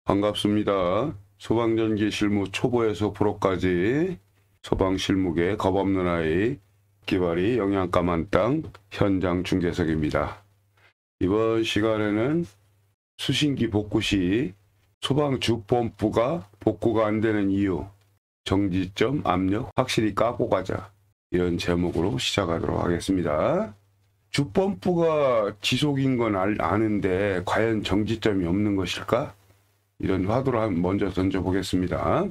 반갑습니다. 소방전기 실무 초보에서 프로까지 소방실무계 겁없는 아이 기발이 영양가 만땅 현장 중계석입니다. 이번 시간에는 수신기 복구 시 소방 주펌프가 복구가 안 되는 이유, 정지점 압력 확실히 까고 가자, 이런 제목으로 시작하도록 하겠습니다. 주펌프가 지속인 건 아는데 과연 정지점이 없는 것일까? 이런 화두를 먼저 던져보겠습니다.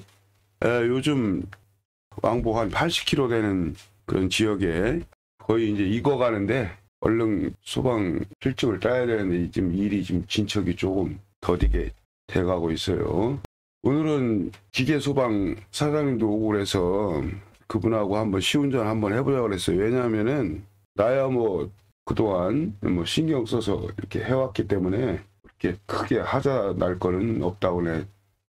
요즘 왕복 한 80km 되는 그런 지역에 거의 이제 익어가는데 얼른 소방 필증을 따야 되는데 지금 일이 지금 진척이 조금 더디게 돼가고 있어요. 오늘은 기계소방 사장님도 오고 그래서 그분하고 한번 시운전 한번 해보자고 그랬어요. 왜냐하면은 나야 뭐 그동안 뭐 신경 써서 이렇게 해왔기 때문에 이렇게 크게 하자 날 거는 없다고 내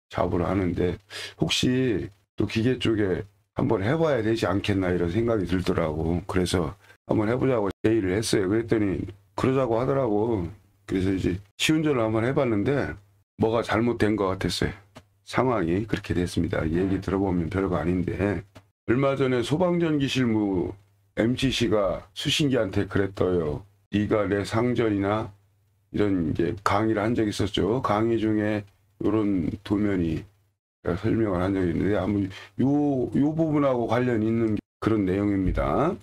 자부를 하는데, 혹시 또 기계 쪽에 한번 해봐야 되지 않겠나 이런 생각이 들더라고. 그래서 한번 해보자고 제의를 했어요. 그랬더니 그러자고 하더라고. 그래서 이제 시운전을 한번 해봤는데 뭐가 잘못된 것 같았어요. 상황이 그렇게 됐습니다. 얘기 들어보면 별거 아닌데, 얼마 전에 소방전기 실무 MCC가 수신기한테 그랬어요. 네가 내 상전이나 이런 이제 강의를 한 적이 있었죠. 강의 중에 이런 도면이 설명을 한 적이 있는데 아무 요 부분하고 관련 있는 그런 내용입니다.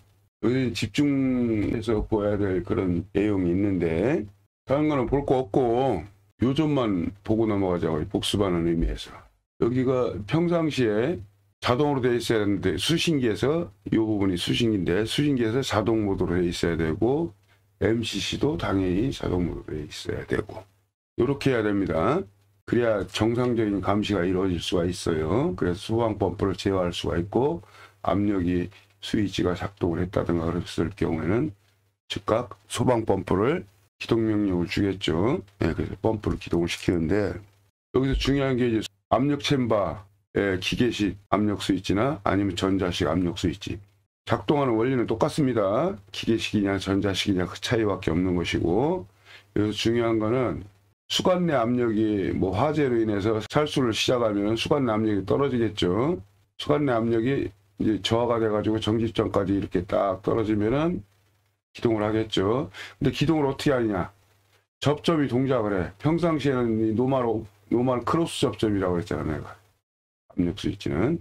여기 집중해서 보아야 될 그런 내용이 있는데 다른 거는 볼 거 없고 요 점만 보고 넘어가자고, 복습하는 의미에서. 여기가 평상시에 자동으로 되어 있어야 되는데 수신기에서 이 부분이 수신기인데 수신기에서 자동 모드로 되어 있어야 되고 MCC도 당연히 자동 모드로 되어 있어야 되고 이렇게 해야 됩니다. 그래야 정상적인 감시가 이루어질 수가 있어요. 그래서 소방 펌프를 제어할 수가 있고 압력이 스위치가 작동을 했다든가 그랬을 경우에는 즉각 소방 펌프를 기동 명령을 주겠죠. 네, 그래서 펌프를 기동을 시키는데 여기서 중요한 게 이제 압력 챔버 기계식 압력 스위치나 아니면 전자식 압력 스위치, 작동하는 원리는 똑같습니다. 기계식이냐 전자식이냐 그 차이밖에 없는 것이고, 여기서 중요한 거는 수관 내 압력이 뭐 화재로 인해서 살수를 시작하면 수관 내 압력이 떨어지겠죠. 수관 내 압력이 이제 저하가 돼가지고 정지점까지 이렇게 딱 떨어지면은 기동을 하겠죠. 근데 기동을 어떻게 하느냐? 접점이 동작을 해. 평상시에는 이 노멀 크로스 접점이라고 그랬잖아 내가. 압력 스위치는.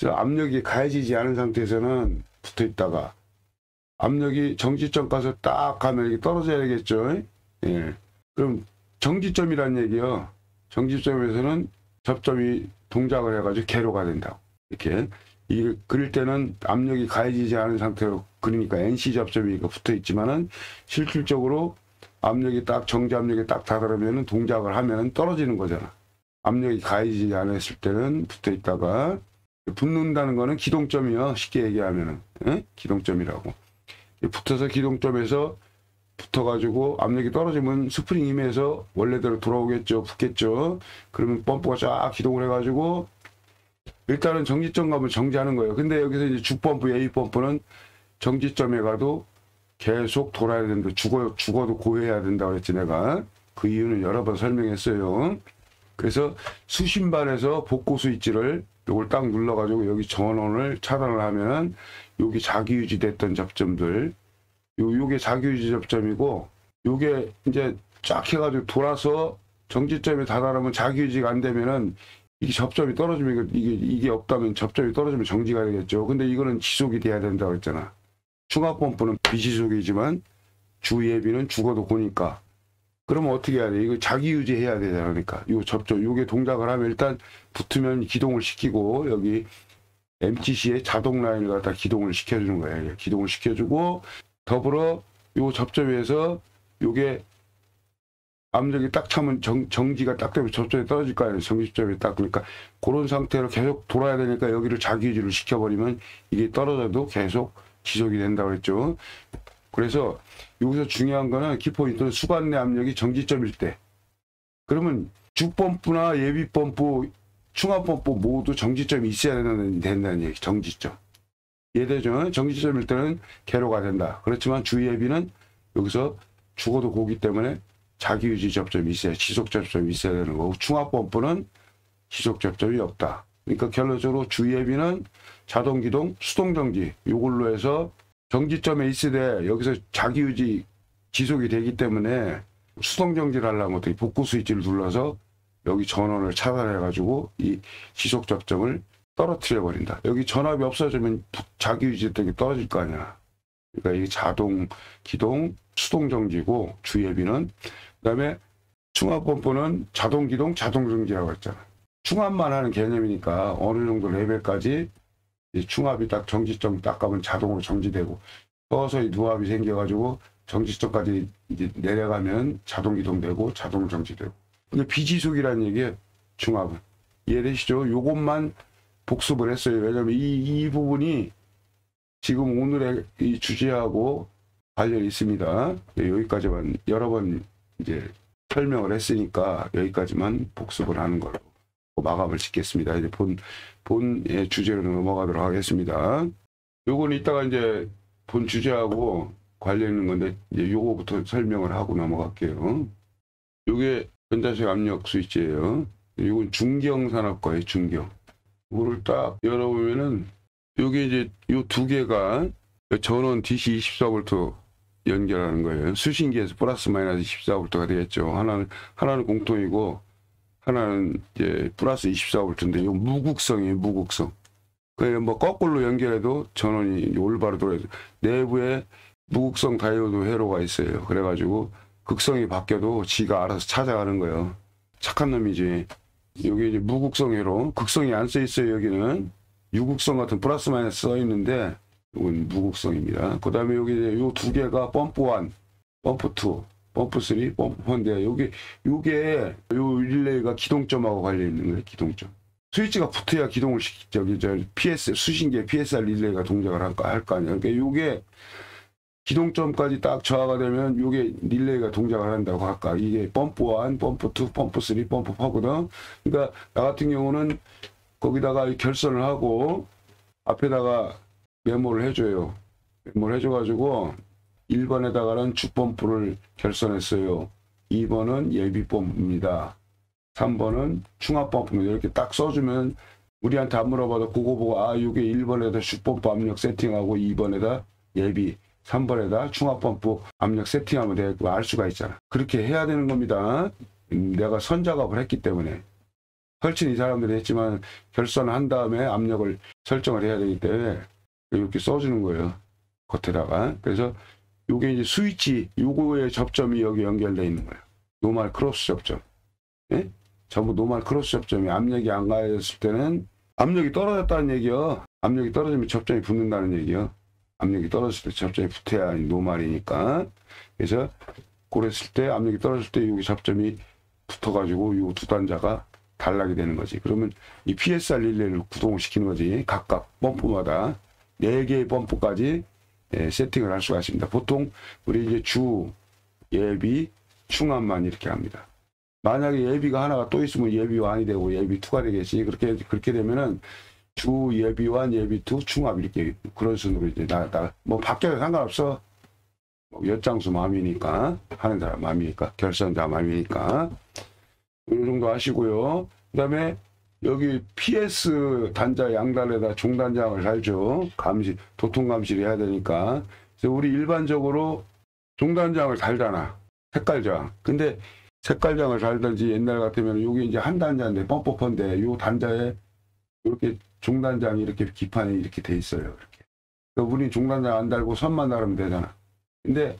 압력이 가해지지 않은 상태에서는 붙어 있다가 압력이 정지점 가서 딱 가면 이게 떨어져야 되겠죠. 예. 그럼 정지점이란 얘기요. 정지점에서는 접점이 동작을 해가지고 개로가 된다고. 이렇게. 이게 그릴 때는 압력이 가해지지 않은 상태로 그러니까 NC 접점이 붙어 있지만은 실질적으로 압력이 딱 정지 압력이 딱 다다르면은 동작을 하면은 떨어지는 거잖아. 압력이 가해지지 않았을 때는 붙어 있다가 붙는다는 거는 기동점이요. 쉽게 얘기하면은 기동점이라고. 붙어서 기동점에서 붙어가지고 압력이 떨어지면 스프링 힘에서 원래대로 돌아오겠죠. 붙겠죠. 그러면 펌프가 쫙 기동을 해가지고 일단은 정지점 가면 정지하는 거예요. 근데 여기서 이제 주펌프, A펌프는 정지점에 가도 계속 돌아야 된다. 죽어도 고해야 된다고 그랬지 내가. 그 이유는 여러 번 설명했어요. 그래서 수신반에서 복구 스위치를 요걸 딱 눌러가지고 여기 전원을 차단을 하면은 여기 자기유지 됐던 접점들, 요게 자기유지 접점이고, 요게 이제 쫙 해가지고 돌아서 정지점에 다다르면 자기유지가 안 되면은 이게 접점이 떨어지면 이게 없다면 접점이 떨어지면 정지가 되겠죠. 근데 이거는 지속이 돼야 된다고 했잖아. 충압펌프는 비지속이지만 주예비는 죽어도 고니까. 그러면 어떻게 해야 돼? 이거 자기 유지해야 되잖아. 그러니까 요 접점, 요게 동작을 하면 일단 붙으면 기동을 시키고 여기 MTC의 자동 라인을 갖다 기동을 시켜주는 거예요. 기동을 시켜주고 더불어 요 접점에서 요게 압력이 딱 차면 정지가 딱 되면 접점이 떨어질 거 아니에요. 정지점이 딱. 그러니까 그런 상태로 계속 돌아야 되니까 여기를 자기 유지를 시켜버리면 이게 떨어져도 계속 지속이 된다고 했죠. 그래서 여기서 중요한 거는 키포인트는 수관 내 압력이 정지점일 때. 그러면 주펌프나 예비펌프, 충압펌프 모두 정지점이 있어야 된다는 얘기. 정지점. 이해되죠? 정지점일 때는 개로가 된다. 그렇지만 주예비는 여기서 죽어도 고기 때문에 자기유지 접점이 있어야 지속 접점이 있어야 되는 거고 충합 펌프는 지속 접점이 없다. 그러니까 결론적으로 주예비는 자동 기동, 수동 정지 이걸로 해서 정지점에 있으되 여기서 자기유지 지속이 되기 때문에 수동 정지를 하려면 어떻게 복구 스위치를 눌러서 여기 전원을 차단해 가지고 이 지속 접점을 떨어뜨려 버린다. 여기 전압이 없어지면 자기유지 때문에 떨어질 거 아니야. 그러니까 이게 자동 기동, 수동 정지고 주예비는 그다음에 충합 펌프는 자동 기동, 자동 정지라고 했잖아. 충합만 하는 개념이니까 어느 정도 레벨까지 충합이 딱 정지점 딱 가면 자동으로 정지되고 서서히 누합이 생겨가지고 정지점까지 이제 내려가면 자동 기동되고 자동 정지되고. 이게 비지속이라는 얘기예요. 충합은. 이해되시죠? 요것만 복습을 했어요. 왜냐면 이 부분이 지금 오늘의 이 주제하고 관련이 있습니다. 여기까지만 여러 번 이제 설명을 했으니까 여기까지만 복습을 하는 걸로 마감을 짓겠습니다. 이제 본의 주제로 넘어가도록 하겠습니다. 요거는 이따가 이제 본 주제하고 관련 있는 건데 이제 요거부터 설명을 하고 넘어갈게요. 요게 전자식 압력 스위치예요. 요건 중경 산업과의 중경. 이거를 딱 열어보면은 요게 이제 요 두 개가 전원 DC 24V 연결하는 거예요. 수신기에서 플러스 마이너스 24V가 되겠죠. 하나는 공통이고 하나는 이제 플러스 24V인데 이거 무극성이에요. 무극성. 그러니까 뭐 거꾸로 연결해도 전원이 올바로 돌아요. 내부에 무극성 다이오드 회로가 있어요. 그래가지고 극성이 바뀌어도 지가 알아서 찾아가는 거예요. 착한 놈이지. 여기 이제 무극성 회로, 극성이 안 써 있어요. 여기는 유극성 같은 플러스 마이너스 써 있는데 이건 무극성입니다. 그 다음에 여기 이제 요 두 개가 펌프 1, 펌프 2, 펌프 3, 펌프 4인데 요게 요 릴레이가 기동점하고 관련 있는 거예요. 기동점. 스위치가 붙어야 기동을 PS 수신기에 PSR 릴레이가 동작을 할 거 아니에요. 그러니까 요게 기동점까지 딱 저하가 되면 요게 릴레이가 동작을 한다고 할까. 이게 펌프 1, 펌프 2, 펌프 3, 펌프 4거든. 그러니까 나 같은 경우는 거기다가 결선을 하고 앞에다가 메모를 해줘요. 메모를 해줘가지고 1번에다가는 주펌프를 결선했어요. 2번은 예비펌프입니다. 3번은 충합펌프입니다. 이렇게 딱 써주면 우리한테 안 물어봐도 그거 보고 아 이게 1번에다 주펌프 압력 세팅하고 2번에다 예비 3번에다 충합펌프 압력 세팅하면 되고 알 수가 있잖아. 그렇게 해야 되는 겁니다. 내가 선작업을 했기 때문에. 설치는 이 사람들이 했지만 결선을 한 다음에 압력을 설정을 해야 되기 때문에 이렇게 써주는 거예요. 겉에다가. 그래서 요게 이제 스위치, 요거의 접점이 여기 연결되어 있는 거예요. 노멀 크로스 접점. 예? 전부 노멀 크로스 접점이 압력이 안 가했을 때는 압력이 떨어졌다는 얘기요. 압력이 떨어지면 접점이 붙는다는 얘기요. 압력이 떨어졌을 때 접점이 붙어야 노멀이니까. 그래서 그랬을 때 압력이 떨어질 때 여기 접점이 붙어가지고 요 두 단자가 단락이 되는 거지. 그러면 이 PSR 릴레이를 구동을 시키는 거지. 각각 펌프마다 4개의 펌프까지 세팅을 할 수가 있습니다. 보통 우리 이제 주, 예비, 충합만 이렇게 합니다. 만약에 예비가 하나가 또 있으면 예비 1이 되고 예비 2가 되겠지. 그렇게 되면은 주, 예비 1, 예비 2, 충합 이렇게 그런 순으로 이제 뭐 바뀌어도 상관없어. 뭐 엿장수 마음이니까 하는 사람 마음이니까 결선자 마음이니까 이 정도 하시고요. 그 다음에 여기 PS 단자 양단에다 중단장을 달죠. 감시, 도통 감시를 해야 되니까. 그래서 우리 일반적으로 중단장을 달잖아. 색깔장. 근데 색깔장을 달든지 옛날 같으면 여기 이제 한 단자인데 펌프인데 요 단자에 이렇게 중단장이 이렇게 기판이 이렇게 돼 있어요. 이렇게. 그러니까 우리 중단장 안 달고 선만 달으면 되잖아. 근데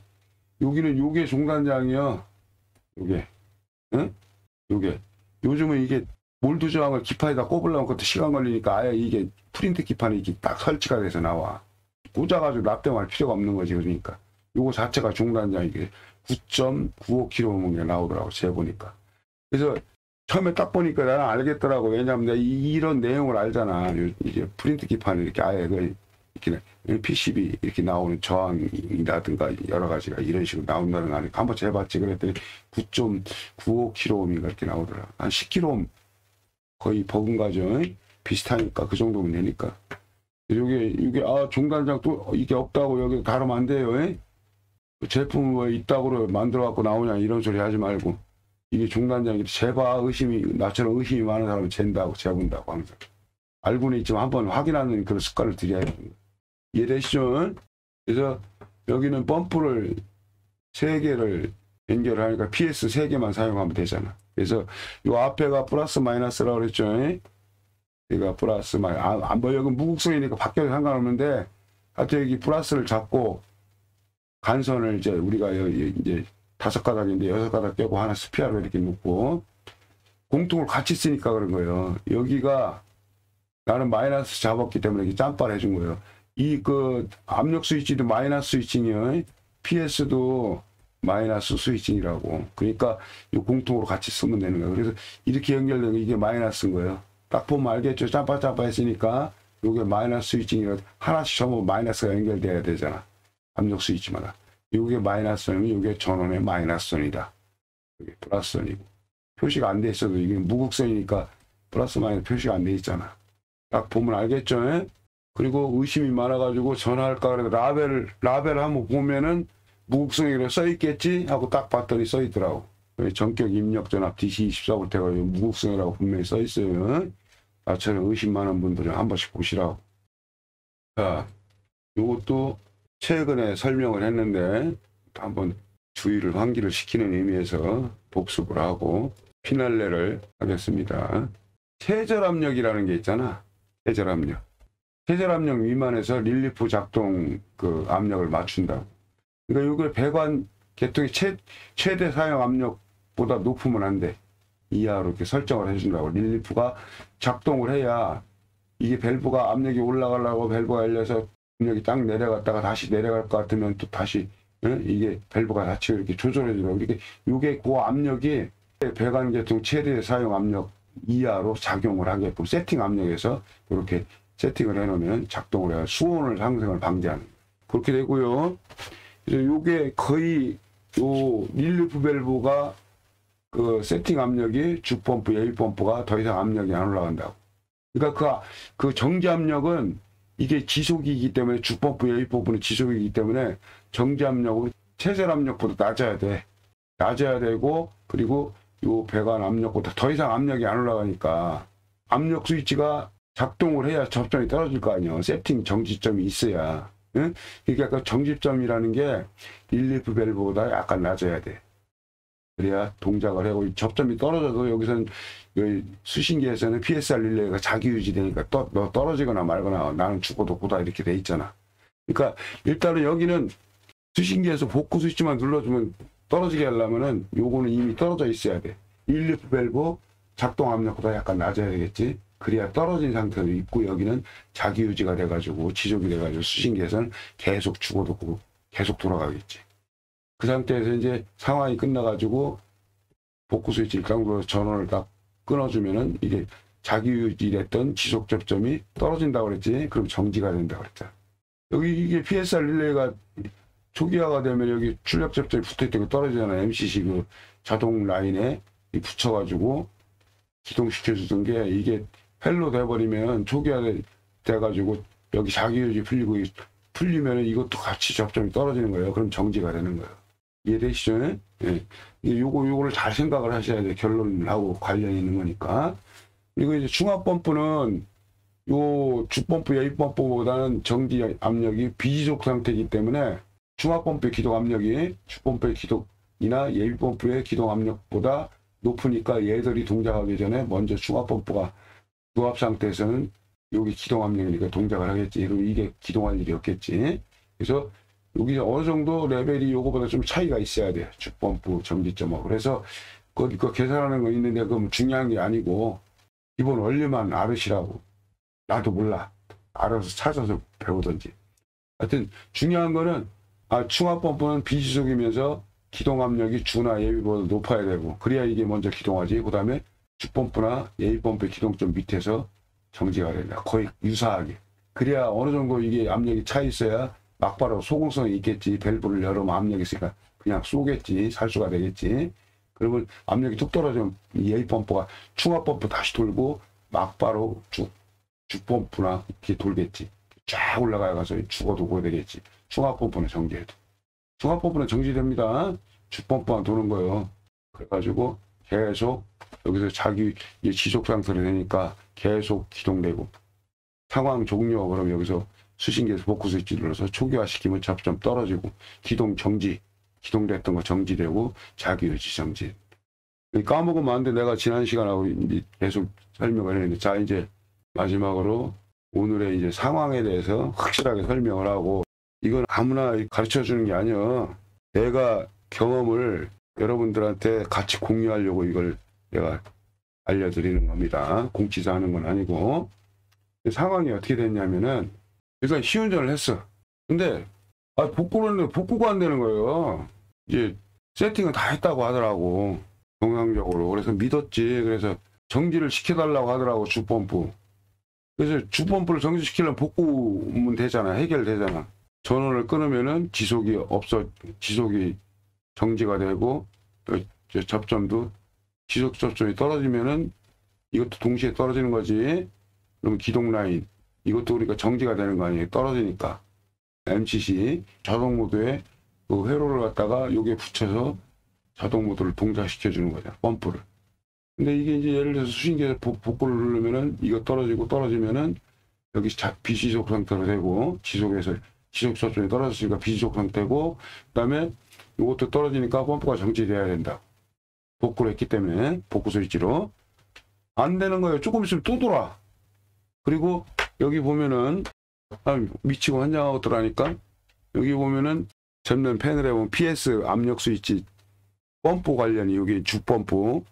여기는 요게 중단장이요. 요게. 응? 요게. 요즘은 이게 몰드 저항을 기판에다 꼽으려면 그것도 시간 걸리니까 아예 이게 프린트 기판이 이렇게 딱 설치가 돼서 나와. 꽂아가지고 납땜할 필요가 없는 거지. 그러니까 요거 자체가 중단장 이게 9.95kg 나오더라고 재보니까. 그래서 처음에 딱 보니까 나는 알겠더라고. 왜냐면 내가 이런 내용을 알잖아. 이제 프린트 기판이 이렇게 아예 이렇게 PCB 이렇게 나오는 저항이라든가 여러 가지가 이런 식으로 나온다는 거 아니까 한번 재봤지. 그랬더니 9.95kg인가 이렇게 나오더라. 한 10kg 거의 버금가죠. 비슷하니까 그 정도면 되니까. 이게 아 중단장 또 이게 없다고 여기 다루면 안 돼요. 제품 왜 이따구로 만들어 갖고 나오냐 이런 소리 하지 말고, 이게 중단장이 재봐. 나처럼 의심이 많은 사람은 잰다고, 재본다고 항상. 알고는 있지만 한번 확인하는 그런 습관을 들여야 되는 거예요. 이해되시죠? 그래서 여기는 펌프를 3개를 연결하니까 PS 3개만 사용하면 되잖아. 그래서 요 앞에가 플러스 마이너스라고 그랬죠. 여기가 플러스 마이너스. 뭐 여기 무극성이니까 바뀌어도 상관없는데, 하여튼 여기 플러스를 잡고 간선을 이제 우리가 여기 이제 5가닥인데 6가닥 떼고 하나 스피아로 이렇게 놓고 공통을 같이 쓰니까 그런 거예요. 여기가 나는 마이너스 잡았기 때문에 이렇게 짬발 해준 거예요. 이 그 압력 스위치도 마이너스 스위칭이에요. PS도 마이너스 스위칭이라고. 그러니까 이 공통으로 같이 쓰면 되는 거예요. 그래서 이렇게 연결되면 이게 마이너스인 거예요. 딱 보면 알겠죠? 짬바 했으니까 이게 마이너스 스위칭이라 하나씩 전부 마이너스가 연결돼야 되잖아. 압력 스위치마다. 이게 마이너스는 이게 전원의 마이너스선이다. 이게 플러스선이고. 표시가 안 돼 있어도 이게 무극선이니까 플러스 마이너스 표시가 안 돼 있잖아. 딱 보면 알겠죠? 그리고 의심이 많아가지고 전화할까 그래도 라벨 한번 보면은 무극성이라고 써있겠지 하고 딱 봤더니 써있더라고. 전격 입력 전압 DC24V가 무극성이라고 분명히 써있어요. 나처럼 의심 많은 분들은 한 번씩 보시라고. 자, 요것도 최근에 설명을 했는데 한번 주의를 환기를 시키는 의미에서 복습을 하고 피날레를 하겠습니다. 최저압력이라는 게 있잖아. 최저압력 미만에서 릴리프 작동 그 압력을 맞춘다고. 그러니까 이게 배관 계통의 최대 사용 압력보다 높으면 안 돼. 이하로 이렇게 설정을 해준다고. 릴리프가 작동을 해야 이게 밸브가 압력이 올라가려고 밸브가 열려서 압력이 딱 내려갔다가 다시 내려갈 것 같으면 또 다시 이게 밸브가 닫히고 이렇게 조절해주고. 이렇게 이게 그 압력이 배관 계통 최대 사용 압력 이하로 작용을 하게끔 세팅 압력에서 이렇게 세팅을 해놓으면 작동을 해야 수온을 상승을 방지하는 그렇게 되고요. 그래서 요게 거의 요 릴리프 밸브가 그 세팅 압력이 주펌프, 예비펌프가 더 이상 압력이 안 올라간다고. 그러니까 그 정지 압력은 이게 지속이기 때문에 주펌프, 예비펌프는 지속이기 때문에 정지 압력은 최저 압력보다 낮아야 돼. 낮아야 되고, 그리고 요 배관 압력보다 더 이상 압력이 안 올라가니까 압력 스위치가 작동을 해야 접점이 떨어질 거 아니에요. 세팅 정지점이 있어야. 응? 그러니까 그 정지점이라는 게 릴리프 밸브보다 약간 낮아야 돼. 그래야 동작을 하고 접점이 떨어져도 여기서는 수신기에서는 PSR 릴레이가 자기 유지되니까 너 떨어지거나 말거나 나는 죽어도 보다 이렇게 돼 있잖아. 그러니까 일단은 여기는 수신기에서 복구 스위치만 눌러주면 떨어지게 하려면은 요거는 이미 떨어져 있어야 돼. 릴리프 밸브 작동 압력보다 약간 낮아야 되겠지. 그래야 떨어진 상태로 있고 여기는 자기 유지가 돼가지고 지속이 돼가지고 수신기에서는 계속 죽어도 계속 돌아가겠지. 그 상태에서 이제 상황이 끝나가지고 복구 스위치 일강으로 전원을 딱 끊어주면은 이게 자기 유지됐던 지속 접점이 떨어진다고 그랬지. 그럼 정지가 된다고 그랬잖아. 여기 이게 PSR 릴레이가 초기화가 되면 여기 출력 접점이 붙어있던 게 떨어지잖아. MCC 그 자동 라인에 붙여가지고 기동시켜주던 게 이게 펠로 돼버리면 초기화 돼가지고 여기 자기 유지 풀리면 이것도 같이 접점이 떨어지는 거예요. 그럼 정지가 되는 거예요. 이해되시죠? 예. 요거를 잘 생각을 하셔야 돼요. 결론하고 관련이 있는 거니까. 그리고 이제 중압펌프는 요 주펌프, 예비펌프보다는 정지 압력이 비지속 상태이기 때문에 중압펌프의 기동 압력이 주펌프의 기동이나 예비펌프의 기동 압력보다 높으니까 얘들이 동작하기 전에 먼저 중압펌프가 유압 상태에서는 여기 기동 압력이니까 동작을 하겠지. 그리고 이게 기동할 일이 없겠지. 그래서 여기 어느 정도 레벨이 요거보다 좀 차이가 있어야 돼. 주펌프 정지점하고. 그래서 그거 계산하는 거 있는데 그건 중요한 게 아니고 기본 원리만 알으시라고. 나도 몰라. 알아서 찾아서 배우든지. 하여튼 중요한 거는 중압펌프는 비지속이면서 기동 압력이 주나 예비보다 높아야 되고 그래야 이게 먼저 기동하지. 그 다음에 주펌프나 예비펌프의 기동점 밑에서 정지가 된다. 거의 유사하게. 그래야 어느 정도 이게 압력이 차 있어야 막바로 소공성이 있겠지. 밸브를 열으면 압력이 있으니까 그냥 쏘겠지. 살수가 되겠지. 그러면 압력이 툭 떨어지면 예비펌프가 충압펌프 다시 돌고 막바로 주펌프나 이렇게 돌겠지. 쫙 올라가서 죽어도 고야 되겠지. 충압펌프는 정지해도. 중압펌프는 정지됩니다. 주펌프만 도는 거예요. 그래가지고 계속 여기서 자기 지속 상태로 되니까 계속 기동되고, 상황 종료 그럼 여기서 수신기에서 복구 스위치 눌러서 초기화시키면 접점 떨어지고, 기동 정지, 기동됐던 거 정지되고, 자기 유지 정지. 까먹으면 안 돼. 내가 지난 시간하고 계속 설명을 했는데, 자 이제 마지막으로 오늘의 이제 상황에 대해서 확실하게 설명을 하고, 이건 아무나 가르쳐 주는 게 아니야. 내가 경험을 여러분들한테 같이 공유하려고 이걸 내가 알려드리는 겁니다. 공지사 하는 건 아니고. 상황이 어떻게 됐냐면은, 일단 시운전을 했어. 근데 복구를 했는데 복구가 안 되는 거예요. 이제 세팅을 다 했다고 하더라고, 동향적으로. 그래서 믿었지. 그래서 정지를 시켜달라고 하더라고, 주펌프. 그래서 주펌프를 정지시키려면 복구면 되잖아. 해결되잖아. 전원을 끊으면은 지속이 정지가 되고, 접점도 지속 접점이 떨어지면은 이것도 동시에 떨어지는 거지. 그럼 기동 라인, 이것도 우리가 정지가 되는 거 아니에요. 떨어지니까. MCC 자동 모드에 그 회로를 갖다가 여기에 붙여서 자동 모드를 동작시켜 주는 거죠, 펌프를. 근데 이게 이제 예를 들어서 수신기에서 복구를 누르면은 이거 떨어지면은 여기 비지속 상태로 되고, 지속 접점이 떨어졌으니까 비지속 상태고, 그다음에 이것도 떨어지니까 펌프가 정지돼야 된다. 복구를 했기 때문에 복구 스위치로. 안 되는 거예요. 조금 있으면 또 돌아. 그리고 여기 보면은 미치고 환장하고 들어가니까, 여기 보면은 전면 패널에 보면 PS 압력 스위치 펌프 관련이, 여기 주펌프,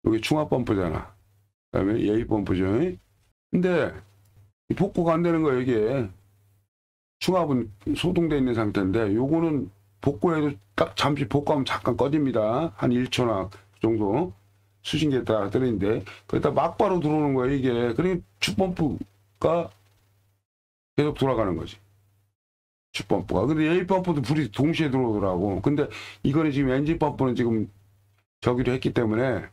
여기 충압 펌프잖아. 그다음에 예의 펌프죠. 근데 복구가 안 되는 거예요. 이게 충압은 소동되어 있는 상태인데, 요거는 복구해도 딱 잠시 복구하면 잠깐 꺼집니다. 한 1초나 정도 수신기에 따라 떨어지는데, 거기다 막바로 들어오는 거예요, 이게. 그러니까 주펌프가 계속 돌아가는 거지, 주펌프가. 근데 예의 펌프도 불이 동시에 들어오더라고. 근데 이거는 지금 엔진 펌프는 지금 저기로 했기 때문에,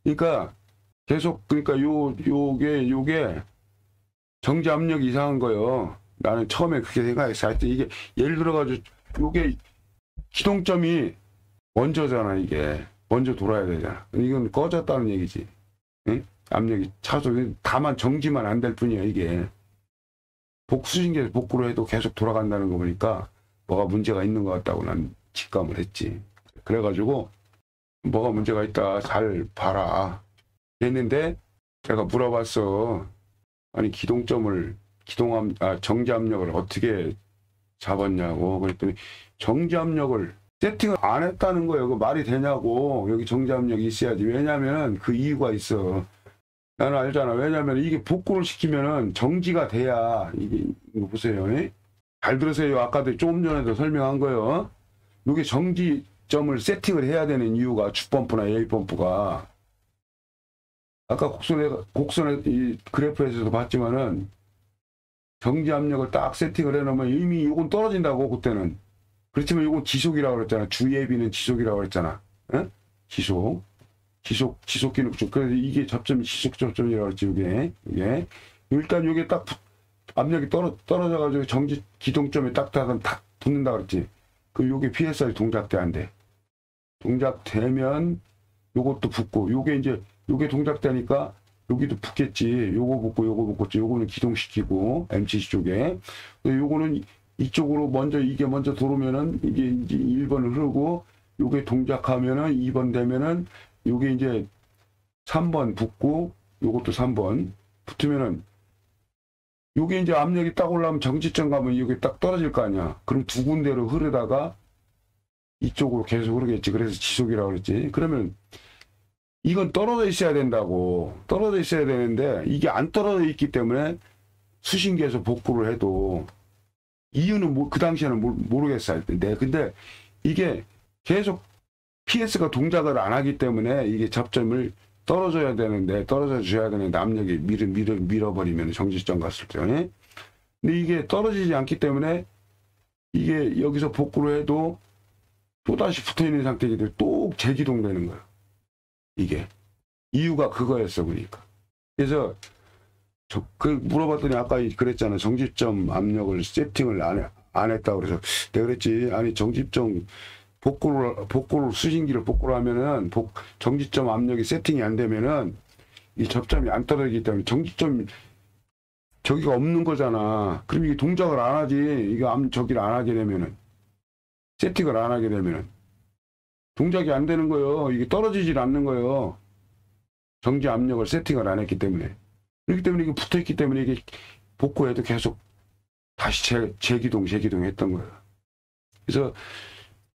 그러니까 계속, 그러니까 요게 정지 압력이 이상한 거예요. 나는 처음에 그렇게 생각했어. 하여튼 이게 예를 들어가지고 요게 기동점이 먼저잖아. 이게 먼저 돌아야 되잖아. 이건 꺼졌다는 얘기지. 응? 압력이 차서 다만 정지만 안 될 뿐이야. 이게 수신기에서 복구를 해도 계속 돌아간다는 거 보니까 뭐가 문제가 있는 것 같다고 난 직감을 했지. 그래가지고 뭐가 문제가 있다, 잘 봐라 했는데, 제가 물어봤어. 아니 정지 압력을 어떻게 잡았냐고. 그랬더니 정지 압력을 세팅을 안 했다는 거예요. 그 말이 되냐고. 여기 정지 압력이 있어야지. 왜냐면 그 이유가 있어. 나는 알잖아. 왜냐면 이게 복구를 시키면은 정지가 돼야, 이거 보세요. 잘 들으세요. 아까도 조금 전에도 설명한 거예요. 이게 정지점을 세팅을 해야 되는 이유가, 주펌프나 예의펌프가, 아까 곡선에 이 그래프에서도 봤지만은, 정지 압력을 딱 세팅을 해놓으면 이미 이건 떨어진다고, 그때는. 그렇지만 이건 지속이라고 그랬잖아. 주예비는 지속이라고 그랬잖아. 에? 지속 기능중. 그래서 이게 접점이 지속 접점이라고 그랬지, 이게. 일단 이게 딱 압력이 떨어져가지고 정지 기동점에 딱 붙는다 그랬지. 그럼 요게 PSR이 동작돼, 안 돼? 동작되면 요것도 붙고, 요게 동작되니까 여기도 붙겠지. 요거 붙겠지. 요거는 기동시키고, MCC 쪽에. 요거는 이쪽으로 이게 먼저 들어오면은, 이게 이제 1번을 흐르고, 요게 동작하면은 2번 되면은, 요게 이제 3번 붙고, 요것도 3번 붙으면은, 요게 이제 압력이 딱 올라오면 정지점 가면 이게 딱 떨어질 거 아니야. 그럼 두 군데로 흐르다가 이쪽으로 계속 흐르겠지. 그래서 지속이라고 그랬지. 그러면 이건 떨어져 있어야 된다고. 떨어져 있어야 되는데, 이게 안 떨어져 있기 때문에 수신기에서 복구를 해도, 이유는 그 당시에는 모르겠어요. 근데 이게 계속 PS가 동작을 안 하기 때문에, 이게 접점을 떨어져 줘야 되는데, 압력이 밀어버리면 정지점 갔을 때. 근데 이게 떨어지지 않기 때문에, 이게 여기서 복구를 해도 또다시 붙어 있는 상태이기 때문에 또 재기동되는 거예요. 이게 이유가 그거였어. 그러니까. 그래서 물어봤더니 아까 그랬잖아. 정지점 압력을 세팅을 안 했다고 그래서 내가 그랬지. 아니 정집점 복구를 수신기를 복구를 하면은 정지점 압력이 세팅이 안 되면은 이 접점이 안 떨어지기 때문에 정지점 저기가 없는 거잖아. 그럼 이게 동작을 안 하지. 이거 저기를 안 하게 되면은 세팅을 안 하게 되면은 동작이 안 되는 거예요. 이게 떨어지질 않는 거예요. 정지 압력을 세팅을 안 했기 때문에. 그렇기 때문에 이게 붙어 있기 때문에 이게 복구해도 계속 다시 재기동 했던 거예요. 그래서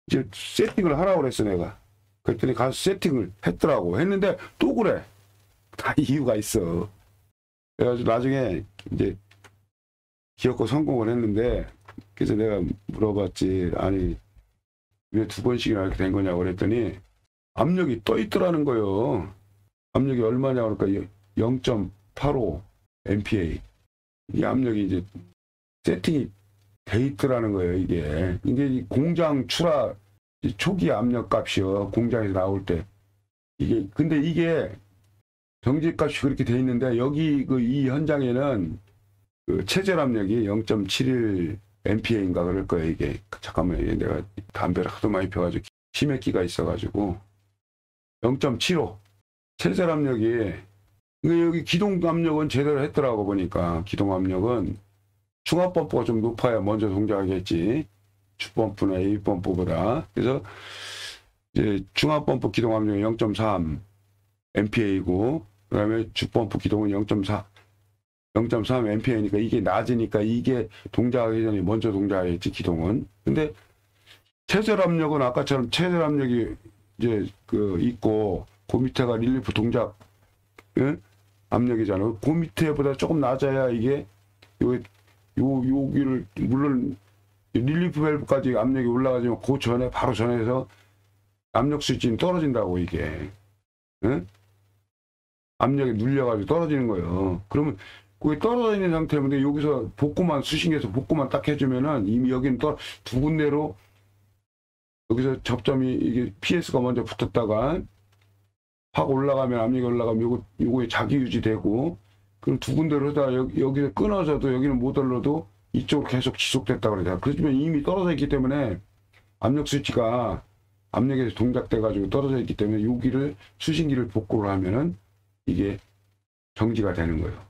이제 세팅을 하라고 그랬어 내가. 그랬더니 가서 세팅을 했더라고. 했는데 또 그래. 다 이유가 있어. 그래가지고 나중에 이제 기어코 성공을 했는데, 그래서 내가 물어봤지. 아니 왜 2번씩이나 이렇게 된 거냐고 그랬더니 압력이 떠 있더라는 거예요. 압력이 얼마냐고 그러니까 0.85 MPa. 이 압력이 이제 세팅이 돼 있더라는 거예요. 이게 공장 출하 초기 압력 값이요. 공장에서 나올 때. 근데 이게 정지값이 그렇게 돼 있는데 여기 이 현장에는 그 체결 압력이 0.71 MPa인가 그럴 거예요. 이게 잠깐만, 내가 담배를 하도 많이 펴가지고 치매기가 있어가지고 0.75 체결 압력이, 여기 기동 압력은 제대로 했더라고. 보니까 기동 압력은 중압 펌프가 좀 높아야 먼저 동작하겠지. 주펌프나 A 펌프보다. 그래서 이제 중압 펌프 기동 압력이 0.3 MPa이고, 그다음에 주펌프 기동은 0.3 MPa니까 이게 낮으니까 이게 동작하기 전에 먼저 동작하겠지, 기동은. 근데 체결 압력은 아까처럼 체결 압력이 이제 있고, 그 밑에가 릴리프 동작 압력이잖아. 그 밑에보다 조금 낮아야 이게 여기를, 물론 릴리프 밸브까지 압력이 올라가지만 그 전에 바로 전에서 압력 스위치는 떨어진다고. 이게 압력이 눌려가지고 떨어지는 거예요. 그러면 그게 떨어져 있는 상태인데 여기서 복구만, 수신기에서 복구만 딱 해주면은 이미 여기는 두 군데로, 여기서 접점이 이게 PS가 먼저 붙었다가 확 올라가면, 압력이 올라가면 요거에 자기 유지되고, 그럼 두 군데로 하다가 여기서 끊어져도 여기는 못 올라도 이쪽으로 계속 지속됐다고 그러잖아. 그렇지만 이미 떨어져 있기 때문에 압력 스위치가 압력에서 동작돼가지고 떨어져 있기 때문에 여기를 수신기를 복구를 하면은 이게 정지가 되는 거예요.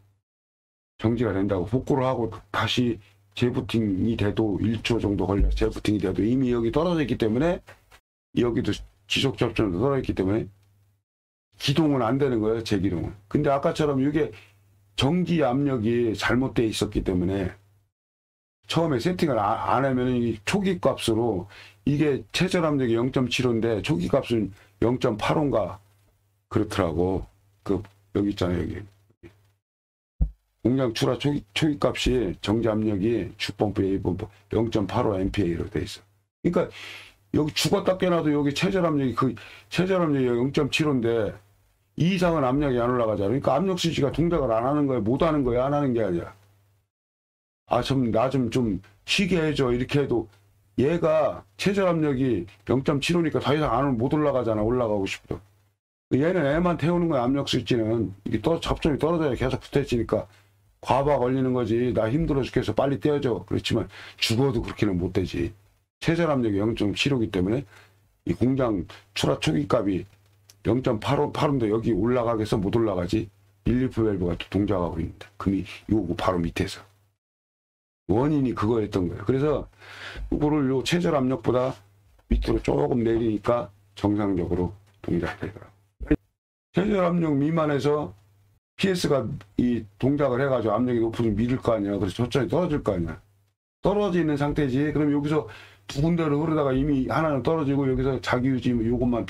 정지가 된다고. 복구를 하고 다시 재부팅이 돼도 1초 정도 걸려. 재부팅이 돼도 이미 여기 떨어져 있기 때문에, 여기도 지속 접점도 떨어져 있기 때문에 기동은 안 되는 거예요. 재기동은. 근데 아까처럼 이게 정지 압력이 잘못되어 있었기 때문에 처음에 세팅을 안 하면 이 초기 값으로, 이게 체절 압력이 0.75인데 초기 값은 0.85인가 그렇더라고. 여기 있잖아요. 여기 공장 출하 초기 값이 정지 압력이 주펌프 A 펌프 0.85 MPa로 돼 있어. 그러니까 여기 죽었다 깨놔도 여기 체절 압력이 체절 압력이 0.75인데 이 이상은 압력이 안 올라가잖아. 그러니까 압력 스위치가 동작을 안 하는 거야, 못 하는 거야, 안 하는 게 아니라. 나 좀 쉬게 해줘 이렇게 해도 얘가 체절 압력이 0.75니까 더 이상 못 올라가잖아. 올라가고 싶어. 얘는 애만 태우는 거야. 압력 스위치는 이게 접점이 떨어져야 계속 붙어있으니까 과부하 걸리는 거지. 나 힘들어 죽겠어, 빨리 떼어줘. 그렇지만 죽어도 그렇게는 못 되지. 체절 압력이 0.75이기 때문에 이 공장 출하 초기 값이 0.85인데 여기 올라가겠어? 못 올라가지. 릴리프 밸브가 또 동작하고 있는데 금이 요거 바로 밑에서 원인이 그거였던 거예요. 그래서 그거를 요 체절 압력보다 밑으로 조금 내리니까 정상적으로 동작되더라고요. 체절 압력 미만에서 PS가 이 동작을 해가지고 압력이 높으면 밀을 거 아니야. 그래서 접점이 떨어질 거 아니야. 떨어지는 상태지. 그럼 여기서 두 군데로 흐르다가 이미 하나는 떨어지고 여기서 자기 유지 요것만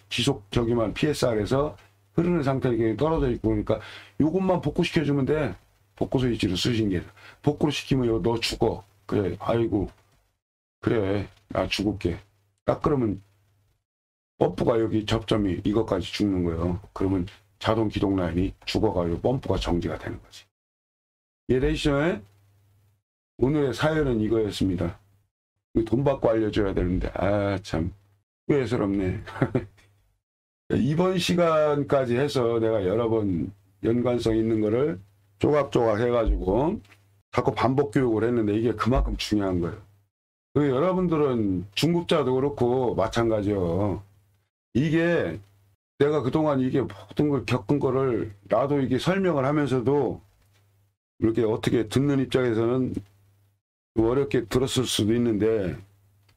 지속 저기만 PSR에서 흐르는 상태로 떨어져 있고, 그러니까 요것만 복구시켜주면 돼. 복구 스위치로 수신기에서 복구를 시키면 너 죽어. 그래, 아이고 그래 나 죽을게. 딱 그러면 펌프가 여기 접점이 이것까지 죽는 거예요. 그러면 자동 기동 라인이 죽어가지고 펌프가 정지가 되는 거지. 이해되시죠? 오늘의 사연은 이거였습니다. 돈 받고 알려줘야 되는데 참 후회스럽네. 이번 시간까지 해서 내가 여러 번 연관성 있는 거를 조각조각 해가지고 자꾸 반복 교육을 했는데 이게 그만큼 중요한 거예요. 여러분들은 중급자도 그렇고 마찬가지요. 이게 내가 그동안 이게 모든 걸 겪은 거를 나도 이게 설명을 하면서도 이렇게 어떻게 듣는 입장에서는 좀 어렵게 들었을 수도 있는데,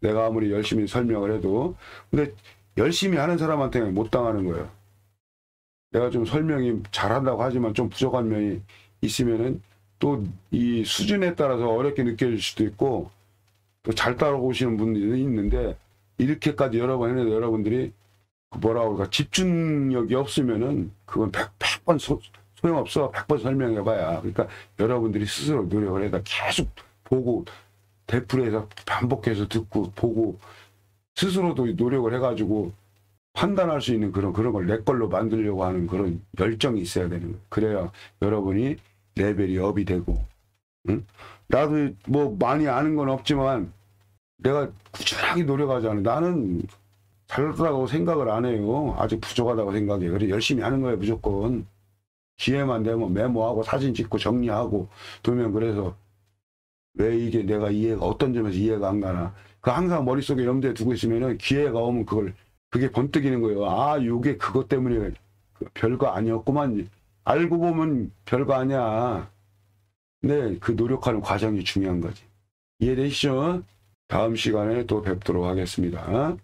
내가 아무리 열심히 설명을 해도 근데 열심히 하는 사람한테는 못 당하는 거예요. 내가 좀 설명이 잘한다고 하지만 좀 부족한 면이 있으면은 또 이 수준에 따라서 어렵게 느껴질 수도 있고, 또 잘 따라오시는 분들이 있는데, 이렇게까지 여러 번 해도 여러분들이 뭐라고 할까, 집중력이 없으면은 그건 100번 소용없어. 100번 설명해봐야. 그러니까 여러분들이 스스로 노력을 해다 계속 보고, 되풀이해서 반복해서 듣고 보고, 스스로도 노력을 해가지고 판단할 수 있는 그런 걸 내 걸로 만들려고 하는 그런 열정이 있어야 되는 거예요. 그래야 여러분이 레벨이 업이 되고, 응? 나도 뭐 많이 아는 건 없지만 내가 꾸준하게 노력하잖아. 나는 잘났다고 생각을 안 해요. 아직 부족하다고 생각해. 그래 열심히 하는 거예요. 무조건 기회만 되면 메모하고 사진 찍고 정리하고 두면, 그래서 왜 이게 내가 이해가 어떤 점에서 이해가 안 가나, 그 항상 머릿속에 염두에 두고 있으면은 기회가 오면 그게 번뜩이는 거예요. 아, 요게 그것 때문에 별거 아니었구만. 알고 보면 별거 아니야. 근데 그 노력하는 과정이 중요한 거지. 이해되시죠? 다음 시간에 또 뵙도록 하겠습니다.